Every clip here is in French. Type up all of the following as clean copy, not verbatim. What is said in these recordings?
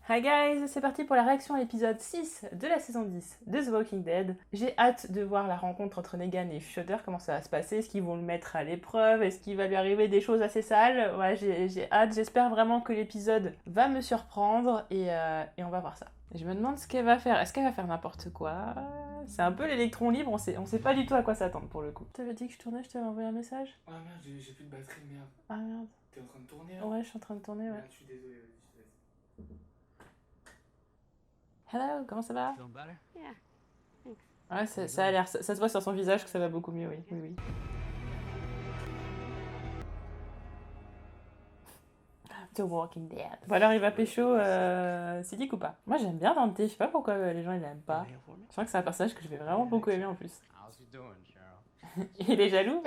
Hi guys, c'est parti pour la réaction à l'épisode 6 de la saison 10 de The Walking Dead. J'ai hâte de voir la rencontre entre Negan et Shudder, comment ça va se passer, est-ce qu'ils vont le mettre à l'épreuve, est-ce qu'il va lui arriver des choses assez sales. Ouais, j'ai hâte, j'espère vraiment que l'épisode va me surprendre et on va voir ça. Je me demande ce qu'elle va faire, est-ce qu'elle va faire n'importe quoi? C'est un peu l'électron libre, on sait pas du tout à quoi s'attendre pour le coup. Tu t'avais dit que je tournais, je t'avais envoyé un message? Ah merde, j'ai plus de batterie, merde. Ah merde. T'es en train de tourner là? Ouais, je suis en train de tourner, ouais. Merde, je suis désolé, vas-y, je te laisse. Hello, comment ça va? Feeling better? Yeah, thanks. Ouais, ça a l'air, ça se voit sur son visage que ça va beaucoup mieux, oui, oui, oui. The Walking Dead. Bon alors il va pécho Siddiq ou pas? Moi j'aime bien Dante, je sais pas pourquoi les gens ils l'aiment pas. Here for me? Je crois que c'est un personnage que je vais vraiment beaucoup aimer en plus. How's he doing, Cheryl? Il est jaloux.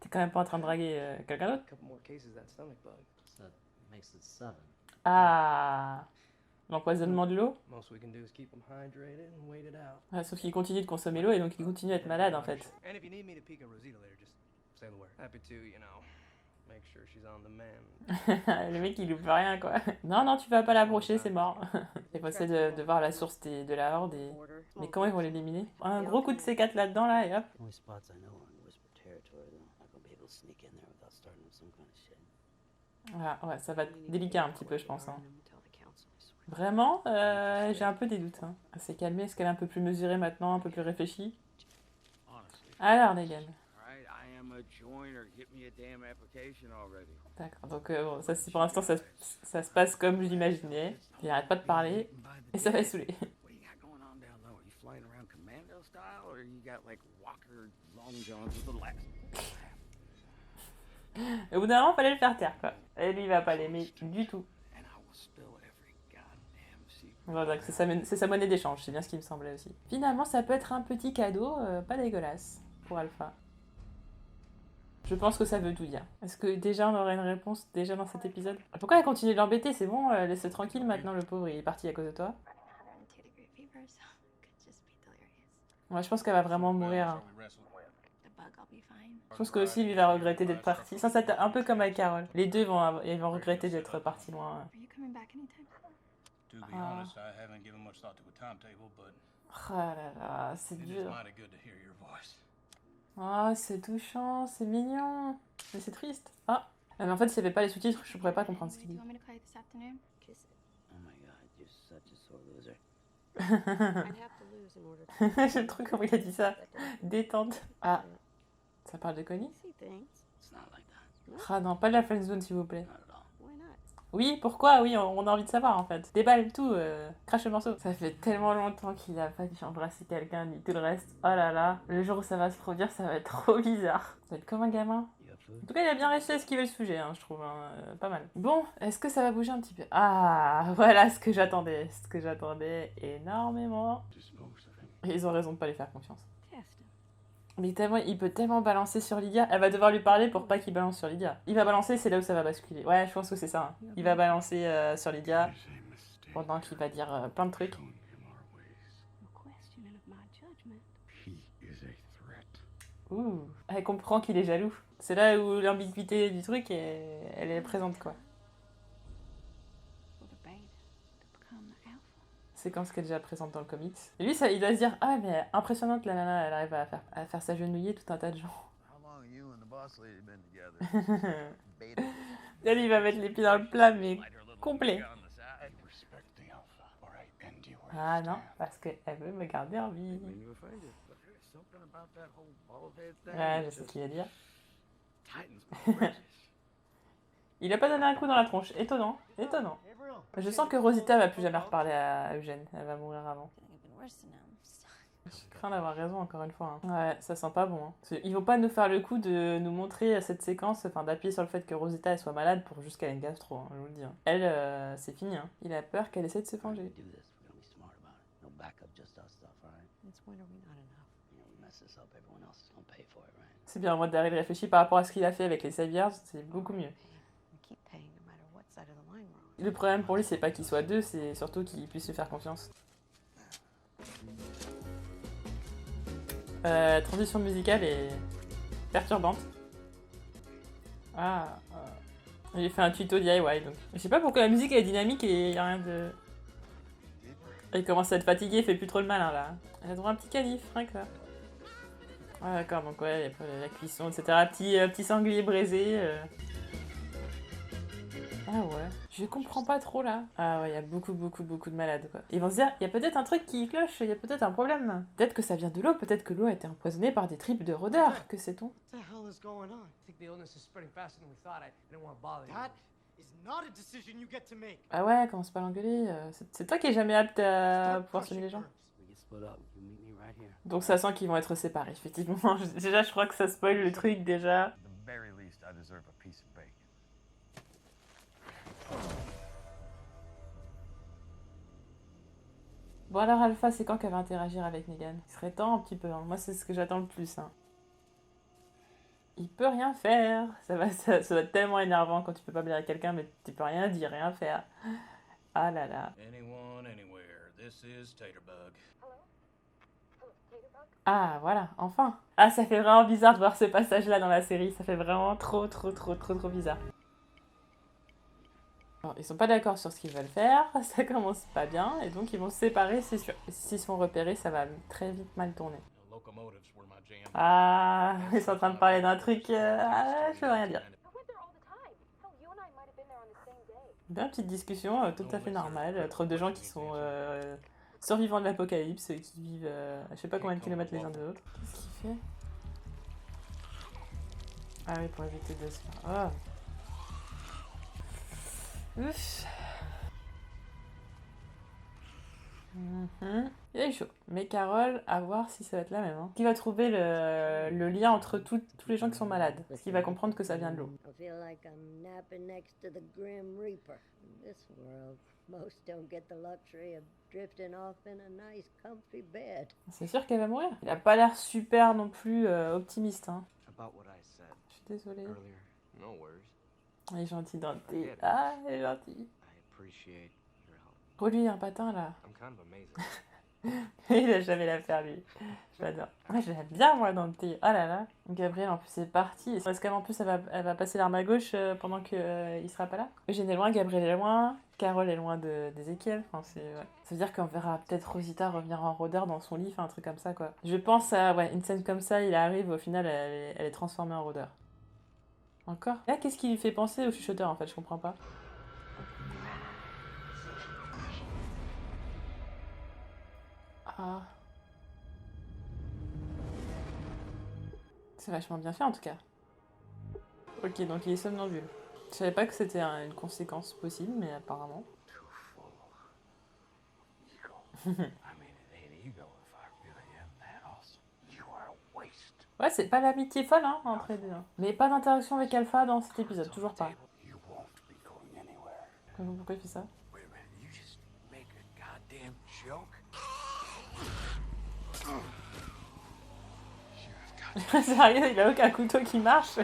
T'es quand même pas en train de draguer quelqu'un d'autre? Couple more cases of that stomach bug. So that makes it 7. Ah, l'empoisonnement de l'eau. Most we can do is keep him hydrated and wait it out. Ouais, sauf qu'il continue de consommer l'eau et donc il continue à être malade en fait. And if you need me to peek at Rosita later, just say the word. Happy to, you know, make sure she's on the man. Le mec il loupe rien quoi. Non, non, tu vas pas l'approcher, c'est mort. Il faut essayer de voir la source de la horde et... Mais comment ils vont l'éliminer? Un gros coup de C4 là-dedans là et hop. Only spots I know are in Whisper territory, though. Not gonna be able to sneak in there without starting with some kind of shit. Voilà, ouais, ça va être délicat un petit peu je pense. Hein. Vraiment, j'ai un peu des doutes. Hein. Elle s'est calmée, est-ce qu'elle est un peu plus mesurée maintenant, un peu plus réfléchie? Alors, Negan. Alright, I am a joiner. Get me a damn application already. D'accord, donc bon, ça, pour l'instant ça se passe comme je l'imaginais. Il arrête pas de parler et ça va saouler. What do you got going on down low? Are you flying around commando style or you got like Walker long johns with the lax? Au bout d'un moment, fallait le faire taire quoi. Et lui il va pas l'aimer du tout. And I will spill every goddamn secret. Voilà, c'est sa monnaie d'échange, c'est bien ce qui me semblait aussi. Finalement, ça peut être un petit cadeau, pas dégueulasse, pour Alpha. Je pense que ça veut tout dire. Est-ce que déjà on aurait une réponse déjà dans cet épisode? Pourquoi elle continue de l'embêter? C'est bon, laisse-le tranquille maintenant, le pauvre, il est parti à cause de toi. 102 degree fever, so could just be delirious. Ouais, je pense qu'elle va vraiment mourir. Hein. The bug, I'll be fine. Je pense que aussi lui va regretter d'être parti. Ça c'est un peu comme avec Carol. Les deux ils vont regretter d'être partis loin. Are you coming back anytime? To be Ah. honest, I haven't given much thought to a timetable, but Oh là là, c'est it is dur. mighty good to hear your voice. Oh, c'est touchant, c'est mignon. Mais c'est triste. Ah, mais en fait, s'il n'y avait pas les sous-titres, je pourrais pas comprendre ce qu'il Do dit. you want me to call you this afternoon? Kiss it. Oh my god, you're such a sore loser. I'd have to lose in order to. J'aime trop comment il a dit ça. Détente. Ah, ça parle de Connie? See things. It's not like that. Ah non, pas de la friendzone s'il vous plaît. Not at all. Why not? Oui, pourquoi? Oui, on a envie de savoir en fait. Déballe tout, crache le morceau. Ça fait tellement longtemps qu'il a pas embrassé quelqu'un ni tout le reste. Oh là là, le jour où ça va se produire, ça va être trop bizarre. Ça va être comme un gamin. You have En food? tout cas, il a bien réussi à esquiver le sujet, hein, je trouve. Hein, pas mal. Bon, est-ce que ça va bouger un petit peu? Ah, voilà ce que j'attendais. Ce que j'attendais énormément. Dispose of him. Et ils ont raison de pas lui faire confiance. Test him. Mais tellement, il peut tellement balancer sur Lydia. Elle va devoir lui parler pour pas qu'il balance sur Lydia. Il va balancer, c'est là où ça va basculer. Ouais, je pense que c'est ça. Hein. Il va balancer sur Lydia It is a mistake. pendant qu'il va dire plein de trucs. Shown him our ways. No question of my judgment. He is a threat. Ouh, elle comprend qu'il est jaloux. C'est là où l'ambiguïté du truc, elle est présente, quoi. For the bait to become the alpha. Séquence qui est déjà présente dans le comics. Et lui, ça, il doit se dire, ah mais impressionnante la nana, elle arrive à faire s'agenouiller tout un tas de gens. How long have you and the boss lady been together? Beta. Elle, il va mettre les pieds dans le plat, mais complet. Respect the alpha, or I end you where Ah you non, stand. parce qu'elle veut me garder en vie. When you were fighting, but there's something about that whole bald-head thing. Ouais, je that sais ce just qu'il va dire. tightens my britches. Il a pas donné un coup dans la tronche. Étonnant, étonnant. Je sens que Rosita va plus jamais reparler à Eugène. Elle va mourir avant. Could have been worse than I'm stuck. Je crains d'avoir raison encore une fois. Hein. Ouais, ça sent pas bon. Hein. Ils vont pas nous faire le coup de nous montrer cette séquence, enfin d'appuyer sur le fait que Rosita elle soit malade pour juste qu'elle ait une gastro, hein, je vous le dis. Hein. Elle, c'est fini. Hein. Il a peur qu'elle essaie de se venger. Do this. We're gonna be smart about it. No backup, just us stuff, alright? Since when are we not enough? You know, we mess this up, everyone else is gonna pay for it, right? C'est bien, moi Daryl réfléchit par rapport à ce qu'il a fait avec les Saviors, c'est beaucoup mieux. We keep paying no matter what side of the line we're on. Le problème pour lui, c'est pas qu'ils soient deux, c'est surtout qu'ils puissent se faire confiance. Transition musicale est perturbante. Ah, J'ai fait un tuto DIY, donc. Je sais pas pourquoi la musique est dynamique et y a rien de... Il commence à être fatigué, il fait plus trop le malin, là. Elle a droit à un petit canif, rien que ça. Ah d'accord, donc ouais, la cuisson, etc. Petit sanglier braisé. Ah ouais. Je comprends pas trop là. Ah ouais, il y a beaucoup de malades quoi. Ils vont se dire, il y a peut-être un truc qui cloche, il y a peut-être un problème. Peut-être que ça vient de l'eau, peut-être que l'eau a été empoisonnée par des tripes de rôdeurs, que sait-on? What the hell is going on? I think the illness is spreading faster than we thought. I didn't want to bother you. That is not a decision you get to make. Ah ouais, commence pas à l'engueuler. C'est toi qui es jamais apte à Start pouvoir soigner les gens. crushing herbs. We get split up. You meet me right here. Donc ça sent qu'ils vont être séparés, effectivement. Déjà, je crois que ça spoil le truc déjà. At the very least, I deserve a piece of bacon. Bon alors Alpha, c'est quand qu'elle va interagir avec Negan? Il serait temps un petit peu, hein. Moi c'est ce que j'attends le plus. Hein. Il peut rien faire. Ça va être tellement énervant quand tu peux pas blaire à quelqu'un mais tu peux rien dire, rien faire. Ah là là. Anyone, anywhere. This is Taterbug. Ah voilà, enfin. Ah ça fait vraiment bizarre de voir ce passage-là dans la série. Ça fait vraiment trop bizarre. Bon, ils sont pas d'accord sur ce qu'ils veulent faire, ça commence pas bien, et donc ils vont se séparer, c'est sûr. S'ils se font repérer, ça va très vite mal tourner. Locomotives were my jam. Ah, ils sont en train de parler d'un truc... je peux rien dire. Bien, petite discussion tout à fait normale, entre deux gens qui sont survivants de l'apocalypse, qui vivent je sais pas combien de kilomètres les uns de l'autre. Qu'est-ce qu'il fait? Ah oui, pour éviter de se faire... Oh. Ouf. Il est chaud. Mais Carole, à voir si ça va être la même. Hein. Qui va trouver le lien entre tous les gens qui sont malades? Parce qu'il va comprendre que ça vient de l'eau. I feel like I'm napping next to the Grim Reaper. In this world, most don't get the luxury of drifting off in a nice, comfy bed. C'est sûr qu'elle va mourir. Il a pas l'air super non plus optimiste. Hein. About what I said Je suis désolée. earlier. No worries. Il est gentil dans le thé. Ah, il est gentil. I appreciate your help. Reluis un patin là. I'm kind of amazing. Il a jamais la faire lui. J'adore. Moi je l'aime bien moi dans le thé. Oh là là. Gabriel en plus c'est parti. Est-ce qu'en plus elle va passer l'arme à gauche pendant qu'il sera pas là? Eugène est loin, Gabriel est loin, Carole est loin d'Ézéchiel. Enfin, ouais. Ça veut dire qu'on verra peut-être Rosita revenir en rôdeur dans son lit, enfin un truc comme ça quoi. Je pense à une scène comme ça, il arrive, au final elle est transformée en rôdeur. Encore? Là qu'est-ce qui lui fait penser au chuchoteur en fait, je comprends pas. Ah. C'est vachement bien fait en tout cas. Ok, donc il est somnambule. Je savais pas que c'était une conséquence possible, mais apparemment. Ouais, c'est pas l'amitié folle hein, entre les deux. Hein. Mais pas d'interaction avec Alpha dans cet épisode, toujours pas. Pourquoi il fait ça? Sérieux, il a aucun couteau qui marche.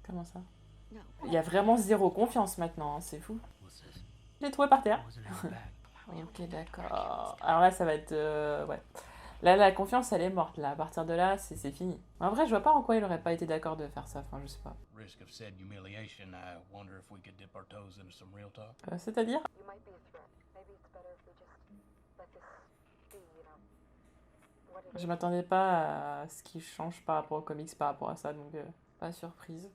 Comment ça? Il y a vraiment zéro confiance maintenant, hein, c'est fou. Je l'ai trouvé par terre. Ok, d'accord. Alors là, ça va être... ouais. Là, la confiance, elle est morte. Là, à partir de là, c'est fini. En vrai, je vois pas en quoi il aurait pas été d'accord de faire ça. Enfin, je sais pas. C'est-à-dire? Je m'attendais pas à ce qui change par rapport aux comics, par rapport à ça, donc pas surprise.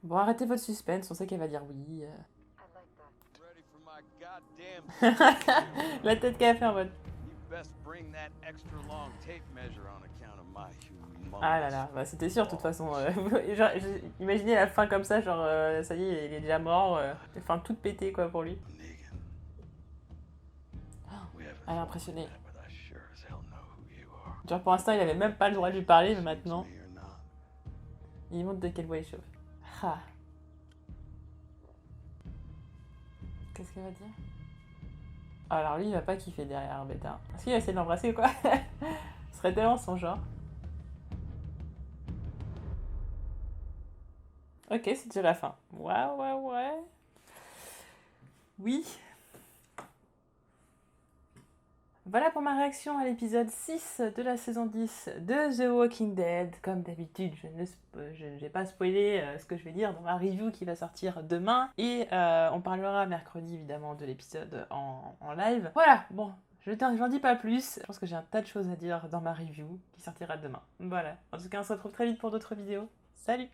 Bon, arrêtez votre suspense, on sait qu'elle va dire oui. La tête qu'elle a fait en mode... Ah là là, bah c'était sûr de toute façon. Genre, imaginez la fin comme ça, genre ça y est, il est déjà mort. Fin toute pétée quoi pour lui. Elle est impressionnée. Genre pour l'instant il avait même pas le droit de lui parler, mais maintenant... Il montre de quelle voix il chauffe. Ah. Qu'est-ce qu'elle va dire? Alors lui il va pas kiffer derrière bêta. Est-ce qu'il va essayer de l'embrasser ou quoi? Ce serait tellement son genre. Ok, c'est déjà la fin. Ouais. Oui. Voilà pour ma réaction à l'épisode 6 de la saison 10 de The Walking Dead. Comme d'habitude, je ne vais pas spoiler ce que je vais dire dans ma review qui va sortir demain. Et on parlera mercredi évidemment de l'épisode en live. Voilà, bon, j'en dis pas plus. Je pense que j'ai un tas de choses à dire dans ma review qui sortira demain. Voilà, en tout cas on se retrouve très vite pour d'autres vidéos. Salut!